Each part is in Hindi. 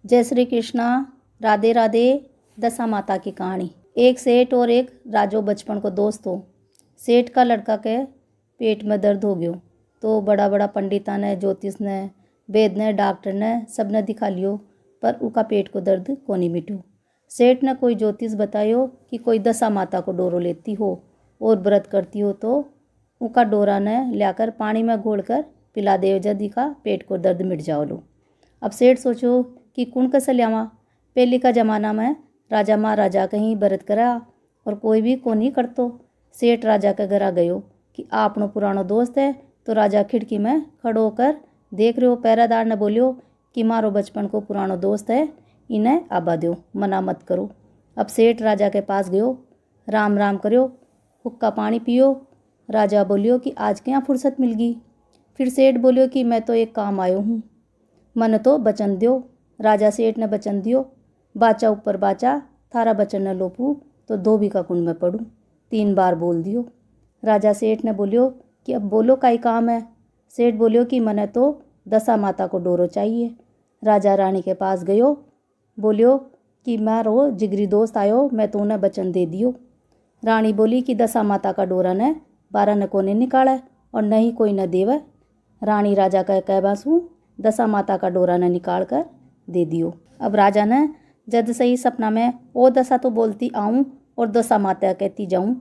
जय श्री कृष्णा। राधे राधे। दशा माता की कहानी। एक सेठ और एक राजो बचपन को दोस्त हो। सेठ का लड़का के पेट में दर्द हो गयो तो बड़ा बड़ा पंडिता ने, ज्योतिष ने, वेद ने, डॉक्टर ने सबने दिखा लियो, पर उका पेट को दर्द कोनी मिटो। सेठ ने कोई ज्योतिष बतायो कि कोई दशा माता को डोरो लेती हो और व्रत करती हो तो उका डोरा ने लाकर पानी में घोलकर पिला देव, जदी का पेट को दर्द मिट जाओ लो। अब सेठ सोचो कि कुण कैसे लियावा। पहले का जमाना में राजा महाराजा कहीं व्रत करा और कोई भी कोनी करतो। सेठ राजा के घर आ गयो कि आपनो पुरानो दोस्त है। तो राजा खिड़की में खड़ो होकर देख रहे हो। पहरादार ने बोलियो कि मारो बचपन को पुरानो दोस्त है, इन्हें आबा दो, मना मत करो। अब सेठ राजा के पास गयो, राम राम करो, हुक्का पानी पियो। राजा बोलियो कि आज क्या फुर्सत मिल गई। फिर सेठ बोलियो कि मैं तो एक काम आयो हूँ, मन तो बचन दियो। राजा सेठ ने बचन दियो, बाचा ऊपर बाचा, थारा बचन न लोपू तो धोबी का कुंड में पड़ूँ, 3 बार बोल दियो। राजा सेठ ने बोलियो कि अब बोलो काई काम है। सेठ बोलियो कि मने तो दशा माता को डोरो चाहिए। राजा रानी के पास गयो, बोलियो कि मारो जिगरी दोस्त आयो, मैं तो उन्हें बचन दे दियो। रानी बोली कि दशा माता का डोरा ने 12 न कोने निकाले और न ही कोई न देवे। रानी राजा का कहबासू दशा माता का डोरा ने निकाल कर दे दियो। अब राजा ने जद सही सपना में ओ दशा तो बोलती आऊँ और दशा माता कहती जाऊँ।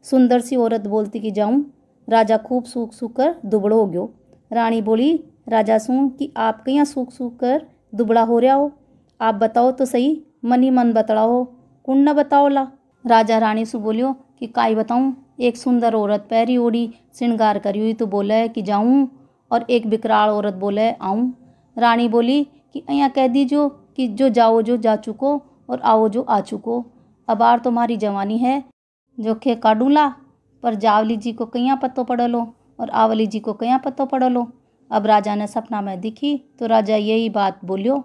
सुंदर सी औरत बोलती कि जाऊँ। राजा खूब सूख सूख कर दुबड़ो हो गयो। रानी बोली राजा सू कि आप कहीं सूख सूख कर दुबड़ा हो रहा हो, आप बताओ तो सही, मन ही मन बतलाओ, कुण न बताओ ला। राजा रानी से बोलियो कि काई बताऊँ। एक सुंदर औरत पैरी ओढ़ी श्रृंगार करी हुई तो बोले कि जाऊँ, और एक विकराल औरत बोले आऊँ। रानी बोली कि अया कह दीजो कि जो जाओ जो जा चुको और आओ जो आ चुको। अब आर तुम्हारी जवानी है जो खे काडूला, पर जावली जी को कया पत्तो पड़लो और आवली जी को कया पत्तो पड़लो। अब राजा ने सपना में दिखी तो राजा यही बात बोलियो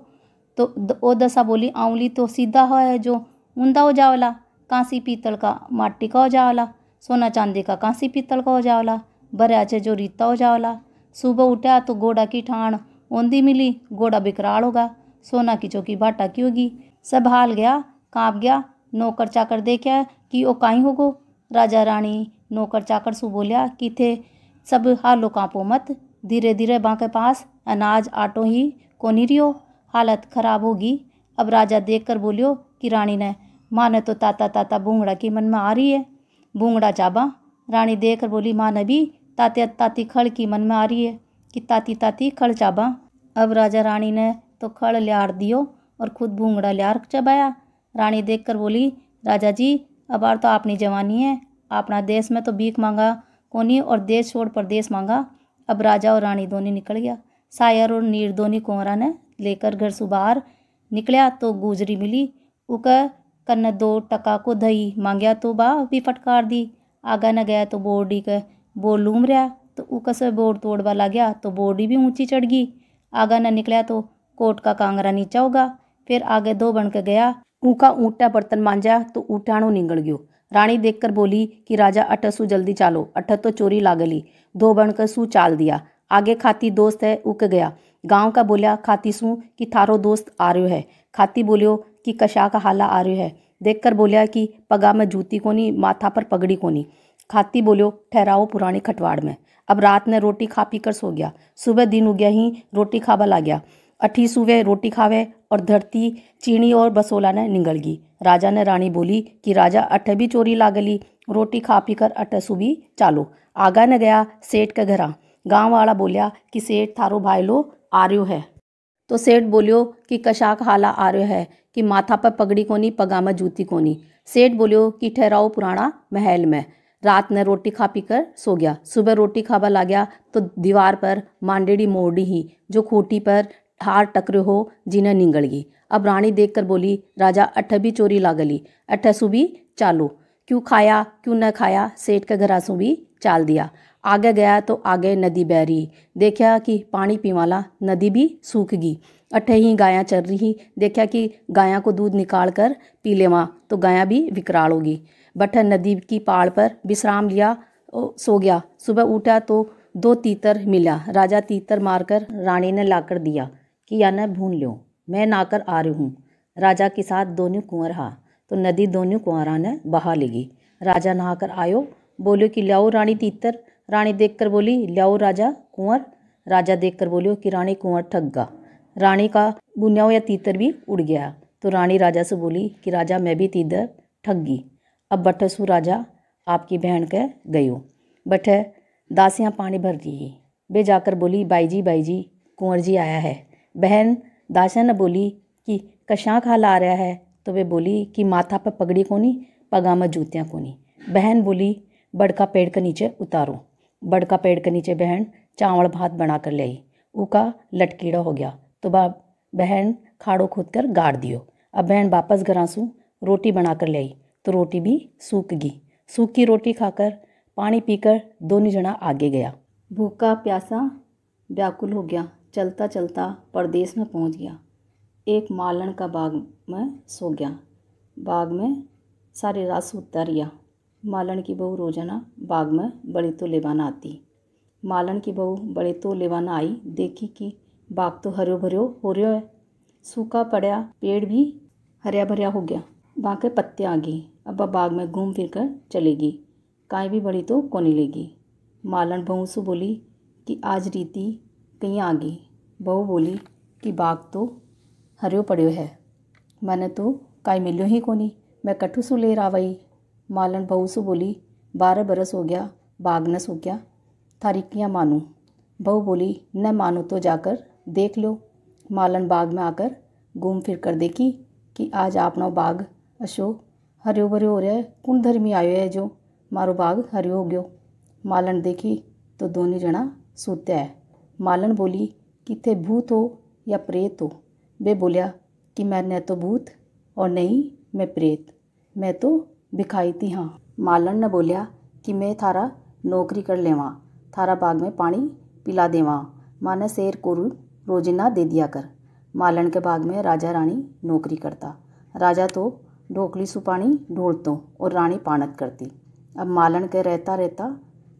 तो ओ दशा बोली आंवली तो सीधा है जो ऊंधा हो जावला, कांसी पीतल का माटी का हो जावला, सोना चांदी का कांसी पीतल का हो जावला, बराचे जो रीता हो जावला। सुबह उठा तो घोड़ा की ठाण ओंधी मिली, घोड़ा बिकराल होगा, सोना की चौकी भाटा की होगी। सब हाल गया, काँप गया। नौकर चाकर देखा कि ओ काई होगो। राजा रानी नौकर चाकर सु बोलिया कि थे सब हालो काँपो मत, धीरे धीरे बाके पास अनाज आटो ही कोनी रियो, हालत खराब होगी। अब राजा देख कर बोलियो कि रानी ने माँ ने तो ताता ताता बूंगड़ा की मन में आ रही है, बूंगड़ा चाबा। रानी देख कर बोली माँ ने भी ताते ताती खड़ की मन में आ रही है कि ताती ताती खड़ चाबा। अब राजा रानी ने तो खड़ लियार दियो और खुद बूंगड़ा लियार चबाया। रानी देख कर बोली राजा जी अब आर तो अपनी जवानी है, अपना देश में तो भीख मांगा कोनी और देश छोड़ परदेश मांगा। अब राजा और रानी दोनों निकल गया। सायर और नीर दोनों कोहरा ने लेकर घर से बाहर निकलिया तो गुजरी मिली, उका कन्न 2 टका को दही मांगया तो बा भी फटकार दी। आगा न गया तो बोर्डी के बोर लूम रहा तो उका से बोर तोड़वा ला गया तो बोर्डी भी ऊंची चढ़ गई। आगा न निकला तो कोट का कांगरा नीचा होगा। फिर आगे 2 बन के गया, ऊका ऊँटा बर्तन मांजा तो ऊँटाणो निगल गयो। रानी देखकर बोली कि राजा अटसू जल्दी चालो, अठ तो चोरी लागली। 2 बनकर सू चाल दिया। आगे खाती दोस्त है उक गया। गांव का बोलिया खाती सू कि थारो दोस्त आ रहो है। खाती बोलियो कि कशा का हाला आ रहो है। देखकर बोलिया कि पगा में जूती कोनी, माथा पर पगड़ी कोनी। खाती बोलियो ठहराओ पुरानी खटवाड़ में। अब रात ने रोटी खा पी कर सो गया। सुबह दिन उगया ही रोटी खावा ला गया। अठी सुबह रोटी खावे और धरती चीनी और बसोला ने निगल गई। राजा ने रानी बोली कि राजा अठ भी चोरी लागली, रोटी खा पी कर अठ सुबी चालो। आगा न गया सेठ के घरा। गांव वाला बोलिया कि सेठ थारो भाई लो आ रहो है। तो सेठ बोलियो कि कशाक हाला आ रहो है कि माथा पर पगड़ी कोनी, पगा में जूती कोनी। सेठ बोलियो कि ठहराओ पुराना महल में। रात ने रोटी खा पी कर सो गया। सुबह रोटी खावा ला गया तो दीवार पर मांडेड़ी मोड़ी ही जो खूटी पर हार टकरे हो जिन्हें निगल गई। अब रानी देखकर बोली राजा अठ भी चोरी लागली, अठ सुबी चालो। क्यों खाया क्यों न खाया, सेठ के घरा सु भी चाल दिया। आगे गया तो आगे नदी बह रही, देखा कि पानी पीवाला नदी भी सूख गई। अठे ही गायां चल रही, देखा कि गायां को दूध निकाल कर पी लेवा तो गायां भी विकराल होगी। बठन नदी की पाड़ पर विश्राम लिया, सो गया। सुबह उठा तो 2 तीतर मिला। राजा तीतर मारकर रानी ने लाकर दिया कि या न भून लो। मैं नाकर आ रही हूँ। राजा के साथ दोनों कुंवर हा, तो नदी दोनों कुंवरा ने बहा लेगी। राजा नहाकर आयो, बोलियो कि ल्याओ रानी तीतर। रानी देखकर बोली ल्याओ राजा कुंवर। राजा देखकर बोलियो कि रानी कुंवर ठग गा। रानी का बुनियाओ या तीतर भी उड़ गया, तो रानी राजा से बोली कि राजा मैं भी तीतर ठगी। अब बठसू राजा आपकी बहन के गयो, बठे दासियाँ पानी भर रही। वे जाकर बोली बाई जी कुंवर जी आया है। बहन दासिया ने बोली कि कशां खा ला रहा है, तो वे बोली कि माथा पर पगड़ी कोनी, पगा में जूतियाँ कोनी। बहन बोली बड़का पेड़ के नीचे उतारो। बड़का पेड़ के नीचे बहन चावल भात बना कर ले आई। उका लटकीड़ा हो गया, तो बहन खाड़ो खोद कर गाड़ दियो। अब बहन वापस घरासू रोटी बना कर ले आई, तो रोटी भी सूख गई। सूखी रोटी खाकर पानी पीकर दोनों जना आगे गया। भूखा प्यासा व्याकुल हो गया, चलता चलता परदेश में पहुंच गया। एक मालन का बाग में सो गया। बाग में सारी रात सूता रिया। मालन की बहू रोजाना बाग में बड़े तो लेवाना आती। मालन की बहू बड़े तो लेवाना आई, देखी कि बाग तो हरियो भरियो हो रहा है। सूखा पड़ा पेड़ भी हरिया भरिया हो गया, बाके पत्ते आ गई। अब बाग में घूम फिर कर चलेगी, काई भी बड़ी तो कोनी लेगी। मालन बहू से बोली कि आज रीति कहीं आ गई। बहू बोली कि बाग तो हरियो पड़ियो है, मैंने तो काई मिलियो ही कोनी, मैं कठू सु ले रावई। मालन बहू से बोली 12 बरस हो गया बाग न सूख्या, थारी किया मानू। बहू बोली न मानो तो जाकर देख लो। मालन बाग में आकर घूम फिर कर देखी कि आज आपनो बाग अशो हरियो भरियो हो रहा है। कौन धर्मी आयो है जो मारो बाग हरियो हो गयो। मालन देखी तो दोनों जना सूत्या है। मालन बोली कि थे भूत हो या प्रेत हो। वे बोलिया कि मैं न तो भूत और नहीं मैं प्रेत, मैं तो भिखाई थी। हाँ। मालन ने बोलिया कि मैं थारा नौकरी कर लेवा, थारा बाग में पानी पिला देवा, माने शेर को रोजिना दे दिया कर। मालन के बाग में राजा रानी नौकरी करता। राजा तो ढोकली सु पानी ढोलतो और रानी पानत करती। अब मालन के रहता रहता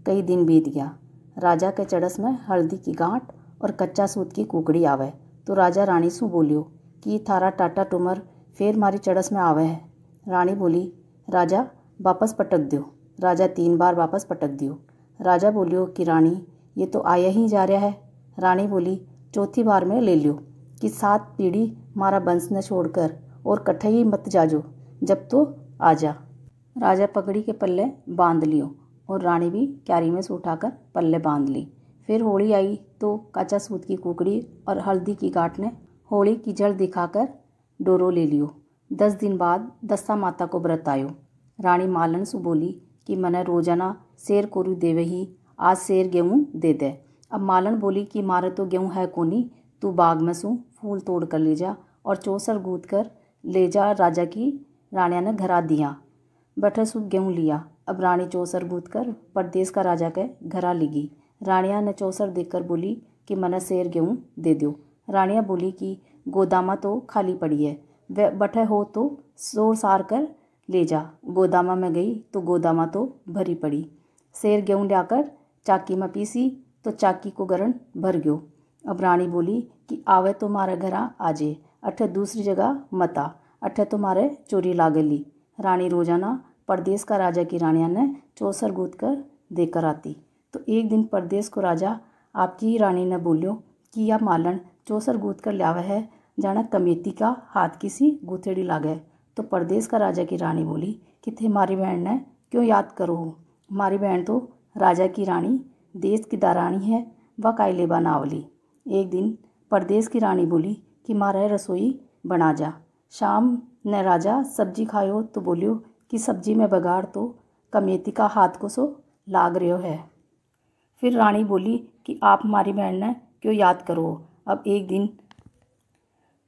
कई दिन बीत गया। राजा के चड़स में हल्दी की गांठ और कच्चा सूत की कुकड़ी आवे, तो राजा रानी सु बोलियो कि थारा टाटा टुमर फिर मारी चड़स में आवे है। रानी बोली राजा वापस पटक दियो। राजा 3 बार वापस पटक दियो। राजा बोलियो कि रानी ये तो आया ही जा रहा है। रानी बोली चौथी बार में ले लियो कि 7 पीढ़ी मारा वंश न छोड़कर और कट्ठे ही मत जाजो, जब तो आ जा। राजा पगड़ी के पल्ले बांध लियो और रानी भी क्यारी में से उठाकर पल्ले बांध ली। फिर होली आई तो कच्चा सूत की कुकड़ी और हल्दी की गांठ ने होली की जड़ दिखाकर डोरो ले लियो। 10 दिन बाद दस्सा माता को व्रत आयो। रानी मालन से बोली कि मने रोजाना शेर कोरू देवे ही, आज शेर गेहूँ दे दे। अब मालन बोली कि मारे तो गेहूँ है कोनी, तू बाग में सु फूल तोड़ कर ले जा और चौसर गूंथ कर ले जा। राजा की रानिया ने घरा दिया। बठे सु गेहूँ लिया। अब रानी चौसर गूंथ कर परदेश का राजा के घरा लिगी। रानिया ने चौसर देखकर बोली कि मने शेर गेहूँ दे दो। रानिया बोली कि गोदामा तो खाली पड़ी है, वह बठे हो तो शोर सार कर ले जा। गोदामा में गई तो गोदामा तो भरी पड़ी। शेर गेहूँ लाकर चाकी में पीसी तो चाकी को गरण भर गयो। अब रानी बोली कि आवे तो मारे घरा आजे, अठे दूसरी जगह मता, अठे तो मारे चोरी लागली। रानी रोजाना परदेश का राजा की रानिया ने चौसर गूंथ कर देकर आती। तो एक दिन परदेश को राजा आपकी ही रानी ने बोलियो कि यह मालन चौसर गूंथ कर लावे है, जाना कमेटी का हाथ किसी गुथेड़ी लागे। तो परदेश का राजा की रानी बोली कि थे मारी बहन ने क्यों याद करो हो, हमारी बहन तो राजा की रानी देश की दारानी है, वह काई लेबा नावली। एक दिन परदेश की रानी बोली कि मारे रसोई बना जा। शाम ने राजा सब्जी खायो तो बोलियो कि सब्जी में बगाड़ तो कमेटी का हाथ को सो लाग रहो है। फिर रानी बोली कि आप हमारी बहन ने क्यों याद करो। अब एक दिन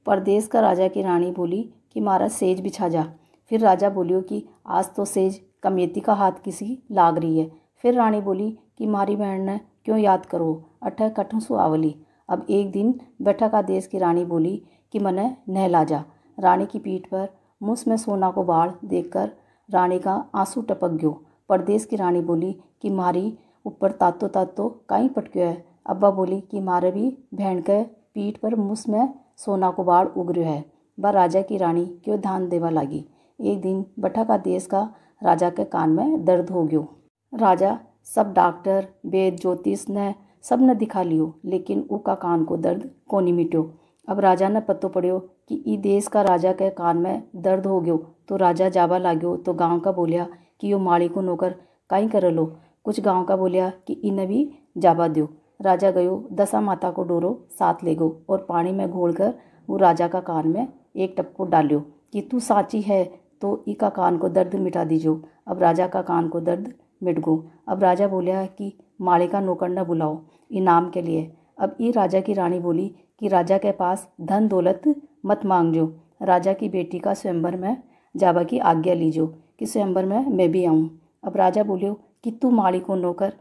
परदेश का राजा की रानी बोली कि मारा सेज बिछा जा। फिर राजा बोलियो कि आज तो सेज कमेटी का हाथ किसी लाग रही है। फिर रानी बोली कि मारी बहन ने क्यों याद करो, अठे कठों सु आवली। अब एक दिन बैठा का देश की रानी बोली कि मने नहला जा। रानी की पीठ पर मुँह में सोना को बाढ़ देखकर रानी का आंसू टपक गयो। परदेश की रानी बोली कि मारी ऊपर तातो तातो काई पटक्यो है। अब्बा बोली कि मारे भी बहन के पीठ पर मुँह में सोना को बाढ़ उग रह्यो है। बा राजा की रानी क्यों ध्यान देवा लागी। एक दिन बठा का देश का राजा के कान में दर्द हो गयो। राजा सब डॉक्टर वेद ज्योतिष ने सब ने दिखा लियो, लेकिन उका कान को दर्द कोनी मिट्यो। अब राजा ने पतो पड़ियो कि ई देश का राजा के कान में दर्द हो गयो। तो राजा जावा लाग्यो तो गांव का बोलिया कि यो माली को नौकर काई कर लो। कुछ गांव का बोलिया कि इन्हें भी जावा दो। राजा गयो दशा माता को डोरो साथ ले गो और पानी में घोल कर वो राजा का कान में एक टपको डालियो कि तू साची है तो ई का कान को दर्द मिटा दीजो। अब राजा का कान को दर्द मिट गो। अब राजा बोलिया कि माली का नौकर न बुलाओ इनाम के लिए। अब ई राजा की रानी बोली कि राजा के पास धन दौलत मत मांगजो, राजा की बेटी का स्वयंवर में जावा की आज्ञा लीजो कि स्वयंवर में मैं भी आऊँ। अब राजा बोलियो कि तू माली को नौकर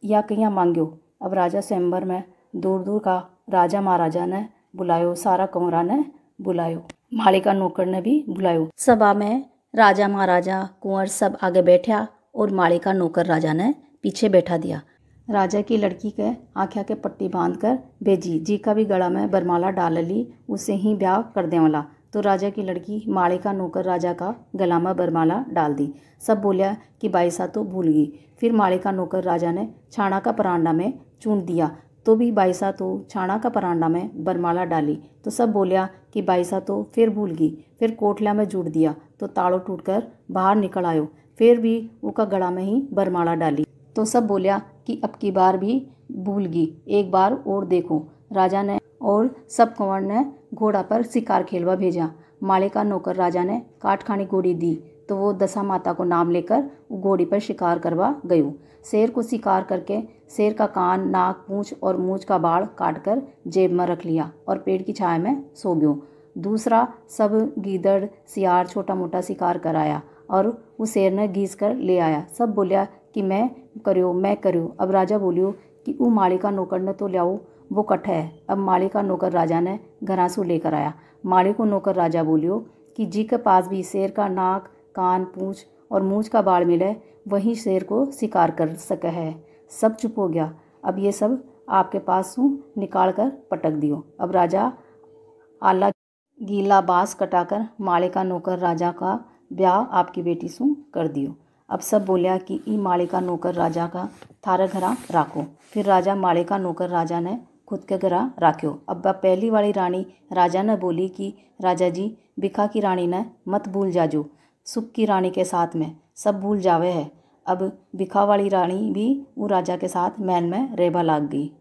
या कहीं मांग्यो। अब राजा स्वयंवर में दूर दूर का राजा महाराजा ने बुलायो, सारा कंवरा ने बुलायो, माली का नौकर ने भी बुलायो। सभा में राजा महाराजा कुंवर सब आगे बैठा और माली का नौकर राजा ने पीछे बैठा दिया। राजा की लड़की के आँखिया के पट्टी बांध कर भेजी, जी का भी गला में बरमाला डाल ली, उसे ही ब्याह कर दे वाला। तो राजा की लड़की माली का नौकर राजा का गला में बरमाला डाल दी। सब बोलिया कि बाईसा तो भूल गई। फिर माली का नौकर राजा ने छाणा का परांडा में चून दिया, तो भी बाईसा तो छाणा का परांडा में बरमाला डाली। तो सब बोलिया कि बाईसा तो फिर भूल गई। फिर कोठला में जुड़ दिया तो ताड़ो टूटकर बाहर निकल आयो। फिर भी उसका गला में ही बरमाला डाली। तो सब बोलिया कि अब की बार भी भूल गई, एक बार और देखो। राजा ने और सब कंवर ने घोड़ा पर शिकार खेलवा भेजा। माली का नौकर राजा ने काट खानी घोड़ी दी तो वो दशा माता को नाम लेकर घोड़ी पर शिकार करवा गयो। शेर को शिकार करके शेर का कान, नाक, पूंछ और मूंछ का बाल काट कर जेब में रख लिया और पेड़ की छाया में सो गयो। दूसरा सब गीदड़, सियार, छोटा मोटा शिकार कराया और वो शेर ने घीस कर ले आया। सब बोलिया कि मैं करियो। अब राजा बोलियो कि वो माली का नौकर ने तो लियाओ, वो कट है। अब माली का नौकर राजा ने घरासू लेकर आया। माली को नौकर राजा बोलियो कि जी के पास भी शेर का नाक, कान, पूंछ और मूंछ का बाल मिले, वही शेर को शिकार कर सके है। सब चुप हो गया। अब ये सब आपके पास सू निकाल कर पटक दियो। अब राजा आला गीला बांस कटाकर माली का नौकर राजा का ब्याह आपकी बेटी सू कर दियो। अब सब बोलिया कि ई माली का नौकर राजा का थारे घरा राखो। फिर राजा माली का नौकर राजा ने खुद के घरा राख्यो। अब पहली वाली रानी राजा ने बोली कि राजा जी, बिखा की रानी ने मत भूल जाजो, सुख की रानी के साथ में सब भूल जावे है। अब बिखा वाली रानी भी वो राजा के साथ मैन में रहबा लाग गई।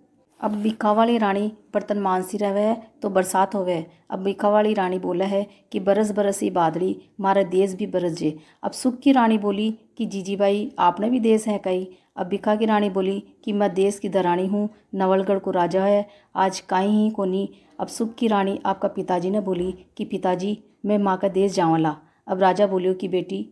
अब बिखा वाली रानी बर्तन मानसी रहे है तो बरसात होवे। अब बिखा वाली रानी बोला है कि बरस बरस ही बादली, मारे देश भी बरस जे। अब सुख की रानी बोली कि जीजी भाई आपने भी देश है कई। अब बिखा की रानी बोली कि मैं देश की दरानी हूँ, नवलगढ़ को राजा है, आज काई ही कोनी। अब सुख की रानी आपका पिताजी ने बोली कि पिताजी मैं माँ का देश जावला। अब राजा बोलियो कि बेटी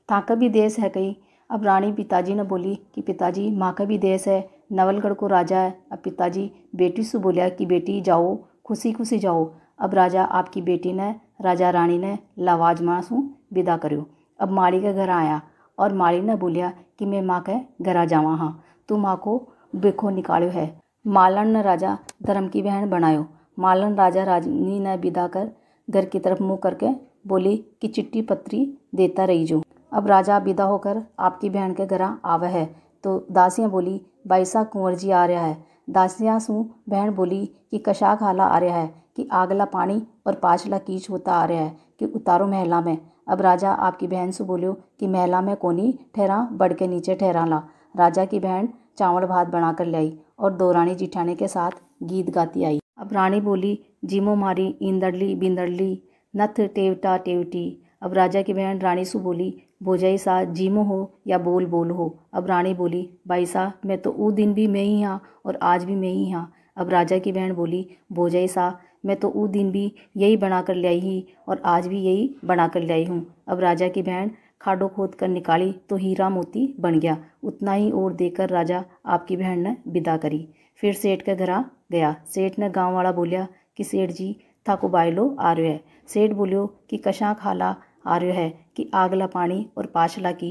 ताका भी देश है कई। अब रानी पिताजी ने बोली कि पिताजी माँ का भी देश है, नवलगढ़ को राजा है। अब पिताजी बेटी से बोलिया कि बेटी जाओ, खुशी खुशी जाओ। अब राजा आपकी बेटी ने राजा रानी ने लवाज माँ से विदा करो। अब माली के घर आया और माली ने बोलिया कि मैं माँ के घर जावा हाँ, तू माँ को बेखो निकालो है। मालन ने राजा धर्म की बहन बनायो। मालन राजा रानी ने विदा कर घर की तरफ मुँह करके बोली कि चिट्ठी पत्री देता रही जो। अब राजा विदा होकर आपकी बहन के घर आवे है तो दासियाँ बोली बाईसा कुंवर जी आ रहा है। दासियाँ सू बहन बोली कि कशाक हाला आ रहा है, कि आगला पानी और पाछला कीच होता आ रहा है, कि उतारो महला में। अब राजा आपकी बहन से बोलियो कि महला में कोनी ठहरा, बढ़ के नीचे ठहरा ला। राजा की बहन चावल भात बना कर लाई और दो रानी जिठाने के साथ गीत गाती आई। अब रानी बोली जीमो मारी इंदड़ली बिंदड़ली, नथ टेवटा टेवटी। अब राजा की बहन रानी से बोली भोजाई सा जीमो हो या बोल बोल हो। अब रानी बोली भाई सा मैं तो ऊ दिन भी मैं ही हाँ और आज भी मैं ही हाँ। अब राजा की बहन बोली भोजाई सा मैं तो ऊ दिन भी यही बना कर लाई ही और आज भी यही बना कर लाई हूँ। अब राजा की बहन खाडो खोद कर निकाली तो हीरा मोती बन गया। उतना ही और देकर राजा आपकी बहन ने विदा करी। फिर सेठ के घर गया। सेठ ने गाँव वाला बोलिया कि सेठ जी थाको बायलो आ रहे है। सेठ बोलियो कि कशा खाला आ रहा है, कि आगला पानी और पाछला की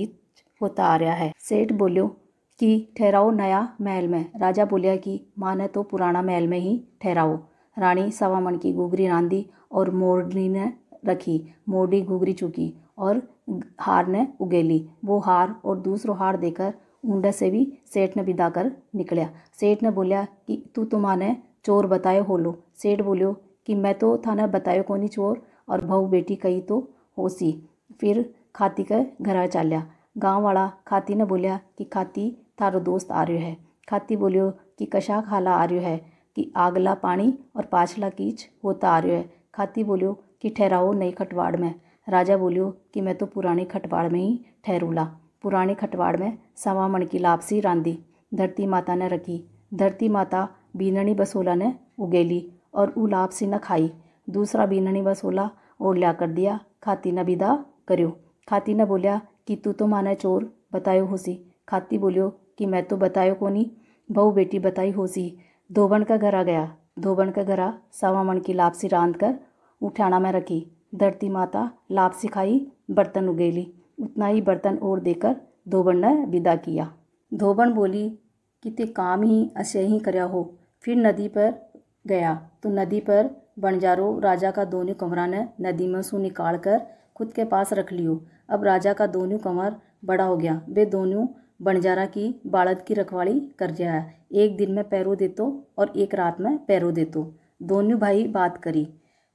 होता आ रहा है। सेठ बोलियो कि ठहराओ नया महल में। राजा बोलिया कि माँ ने तो पुराना महल में ही ठहराओ। रानी सवा मन की घूघरी रांधी और मोरनी ने रखी। मोरनी घूघरी चुकी और हार ने उगेली। वो हार और दूसरो हार देकर ऊंडे से भी सेठ ने विदा कर निकलिया। सेठ ने बोलिया कि तू तो माने चोर बतायो होलो। सेठ बोलियो कि मैं तो थाने बतायो कोनी चोर, और बहू बेटी कही तो होसी। फिर खाती के घर चाल्या। गाँव वाला खाती ने बोलिया कि खाती थारो दोस्त आ रह्यो है। खाती बोलियो कि कशा खाला आ रह्यो है, कि आगला पानी और पाछला कीच होता आ रह्यो है। खाती बोलियो कि ठहराओ नई खटवाड़ में। राजा बोलियो कि मैं तो पुरानी खटवाड़ में ही ठहरूला। पुरानी खटवाड़ में सवा मन की लापसी रांधी धरती माता ने रखी। धरती माता बीननी बसोला ने उगेली और ऊ लापसी न खाई। दूसरा बीननी बसोला और ल्या कर दिया। खाती ने विदा कर्यो। खाती ने बोलिया कि तू तो माने चोर बतायो होसी। खाती बोलियो कि मैं तो बतायो कोनी, बहू बेटी बताई होसी। धोबन का घरा गया। धोबन का घरा सवा मन की लापसी रांध कर उठाना में रखी। धरती माता लापसी खाई, बर्तन उगेली। उतना ही बर्तन और देकर धोबन ने विदा किया। धोबन बोली कि ते काम ही ऐसे ही करया हो। फिर नदी पर गया तो नदी पर बंजारो राजा का दोनों कमरा ने नदी में सू निकाल कर खुद के पास रख लियो। अब राजा का दोनों कमर बड़ा हो गया। वे दोनों बंजारा की बालद की रखवाली कर जाया। एक दिन में पैरो देतो और एक रात में पैरो देतो। दोनों भाई बात करी,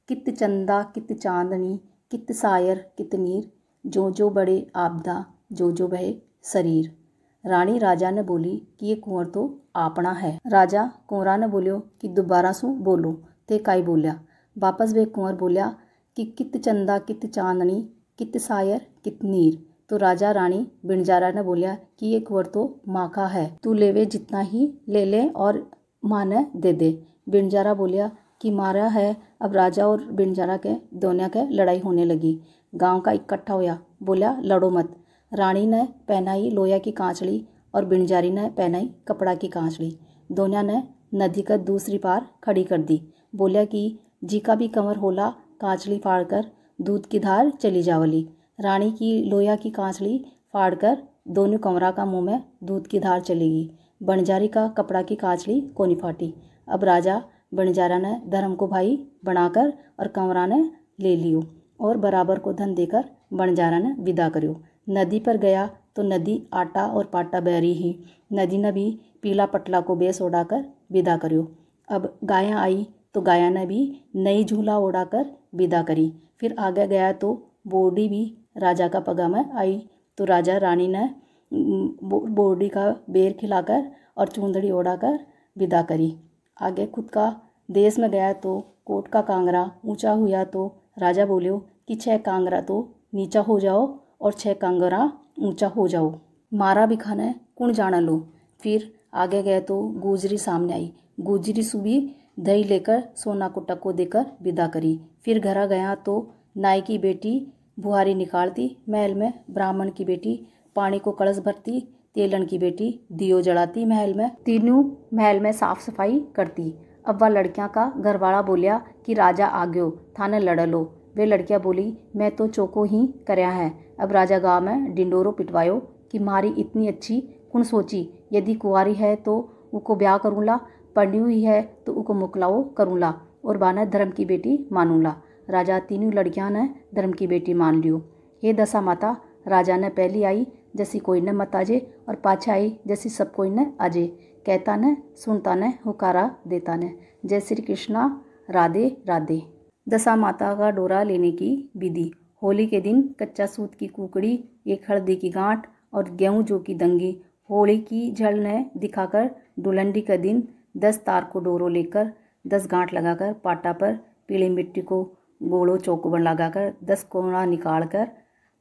कित चंदा कित चांदनी, कित सायर कित नीर, जो बड़े आपदा जो बहे शरीर। रानी राजा ने बोली कि ये कुंवर तो आपना है। राजा कुंवरा ने बोलियो कि दोबारा सू बोलो। ते काई बोलिया। वापस वे कुंवर बोलिया कि कित चंदा कित चांदनी, कित सायर कित नीर। तो राजा रानी बिनजारा ने बोलिया कि ये कुंवर तो माँ का है, तू लेवे जितना ही ले ले और माँ ने दे दे। बिनजारा बोलिया कि मारा है। अब राजा और बिनजारा के दोनों के लड़ाई होने लगी। गांव का इकट्ठा होया, बोलिया लड़ो मत। रानी ने पहनाई लोया की कांचड़ी और बिनजारी ने पहनाई कपड़ा की कांचड़ी। दोनों ने नदी का दूसरी पार खड़ी कर दी। बोलिया कि जी का भी कमर होला कांचड़ी फाड़ कर दूध की धार चली जावली। रानी की लोया की कांचड़ी फाड़ कर दोनों कमरा का मुंह में दूध की धार चलेगी। बनजारी का कपड़ा की कांचड़ी कोनी फाटी। अब राजा बनजारा ने धर्म को भाई बनाकर और कंवरा ने ले लियो और बराबर को धन देकर बनजारा ने विदा करियो। नदी पर गया तो नदी आटा और पाटा बहरी ही। नदी ने भी पीला पटला को बेस ओढ़ाकर विदा करियो। अब गायां आई तो गाया ने भी नई झूला ओढ़ाकर विदा करी। फिर आगे गया तो बोर्डी भी राजा का पगा में आई तो राजा रानी ने बोर्डी का बेर खिलाकर और चूंदड़ी ओढ़ाकर विदा करी। आगे खुद का देश में गया तो कोट का कांगरा ऊंचा हुआ तो राजा बोलियो कि 6 कांगरा तो नीचा हो जाओ और 6 कांगरा ऊंचा हो जाओ। मारा भी खाने कुण जाना लो। फिर आगे गए तो गुजरी सामने आई। गुजरी सुबी दही लेकर सोना को टको देकर विदा करी। फिर घरा गया तो नाई की बेटी बुहारी निकालती, महल में ब्राह्मण की बेटी पानी को कलश भरती, तेलन की बेटी दियो जलाती, महल में तीनों महल में साफ सफाई करती। अब वह लड़कियां का घरवाला बोलिया कि राजा आ गयो थाने लड़ लो। वे लड़कियां बोली मैं तो चौको ही करया है। अब राजा गाँव में डिंडोरो पिटवायो कि मारी इतनी अच्छी कुण सोची, यदि कुंवारी है तो उको ब्याह करूँला, पढ़ी हुई है तो उको मुकलाओ करूँला और बाने धर्म की बेटी मानूँला। राजा तीनों लड़कियां ने धर्म की बेटी मान लियो। हे दशा माता, राजा ने पहली आई जैसी कोई ने मत आजे और पाछा आई जैसी सब कोई ने आजे। कहता ने सुनता ने हुकारा देता ने। जय श्री कृष्णा। राधे राधे। दशा माता का डोरा लेने की विधि। होली के दिन कच्चा सूत की कुकड़ी, 1 हल्दी की गांठ और गेहूं जौ की दंगी होली की झल ने दिखाकर डुलंडी के दिन 10 तार को डोरो लेकर 10 गांठ लगाकर पाटा पर पीली मिट्टी को गोड़ो चौकोबन लगाकर 10 कोना निकाल कर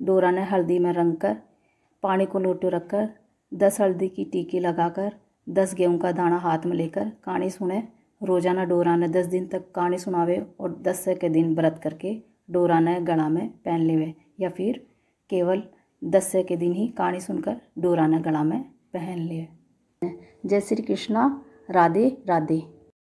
डोरा ने हल्दी में रंग कर पानी को लोटे रखकर 10 हल्दी की टीकी लगाकर 10 गेहूं का दाना हाथ में लेकर कहानी सुने। रोजाना डोरा ने 10 दिन तक कहानी सुनावे और 10 के दिन व्रत करके डोरा ने गला में पहन लेवे, या फिर केवल 10 के दिन ही कहानी सुनकर डोरा ने गला में पहन ले। जय श्री कृष्णा। राधे राधे।